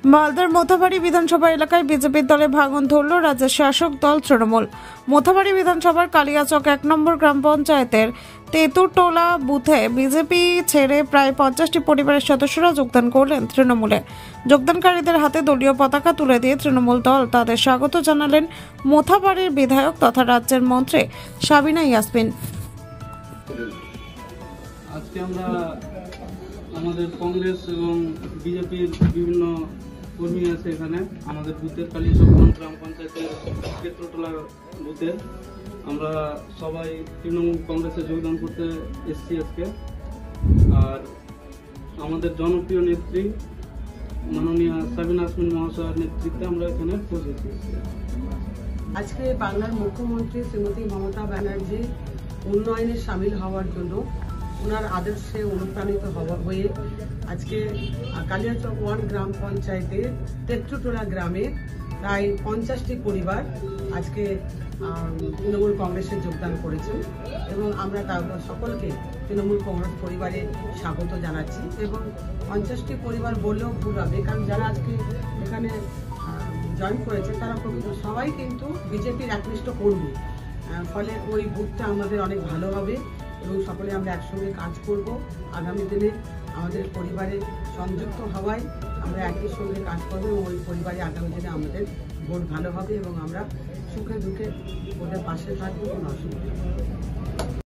মালদার মোথাবাড়ি বিধানসভা এলাকায় বিজেপির দলে ভাঙন ধরল রাজ্যের শাসক দল তৃণমূল। মোথাবাড়ি বিধানসভার কালিয়াচক 1 নম্বর গ্রাম পঞ্চায়েতের তেতুরটোলা বুথে বিজেপি ছেড়ে প্রায় 50টি পরিবারের সদস্যরা যোগদান করলেন তৃণমূলে। যোগদানকারীদের হাতে দলীয় পতাকা তুলে দিয়ে তৃণমূল দল তাদের স্বাগত জানালেন মোথাবাড়ির বিধায়ক তথা রাজ্যের মন্ত্রী সাবিনা ইয়াসমিন। আজকে আমরা আমাদের কংগ্রেস এবং বিজেপির বিভিন্ন কর্মী আছে এখানে আমাদের বুথের কালিয়াচক গ্রাম পঞ্চায়েতের তেতুরটোলা বুথের আমরা সবাই তৃণমূল কংগ্রেসে যোগদান করতে এসেছি আজকে। আর আমাদের জনপ্রিয় নেত্রী মাননীয় সাবিনা ইয়াসমিন মহাশয়ের নেতৃত্বে আমরা এখানে পৌঁছেছি। আজকে বাংলার মুখ্যমন্ত্রী শ্রীমতী মমতা ব্যানার্জি উন্নয়নে সামিল হওয়ার জন্য ওনার আদর্শে অনুপ্রাণিত হয়ে আজকে কালিয়াচক 1 গ্রাম পঞ্চায়েতের তেতুরটোলা গ্রামে প্রায় 50টি পরিবার আজকে তৃণমূল কংগ্রেসে যোগদান করেছেন এবং আমরা তারপর সকলকে তৃণমূল কংগ্রেস পরিবারে স্বাগত জানাচ্ছি। এবং 50টি পরিবার বললেও ভুল হবে, কারণ যারা আজকে এখানে জয়েন করেছে তারা প্রকৃত সবাই কিন্তু বিজেপির একনিষ্ঠ কর্মী, ফলে ওই বুথটা আমাদের অনেক ভালো হবে এবং সকলে আমরা একসঙ্গে কাজ করব। আগামী দিনে আমাদের পরিবারে সংযুক্ত হওয়ায় আমরা একই সঙ্গে কাজ করবো এবং ওই পরিবারে আগামী দিনে আমাদের ভোট ভালো হবে এবং আমরা সুখে দুঃখে ওদের পাশে থাকবো, কোনো অসুবিধা নেই।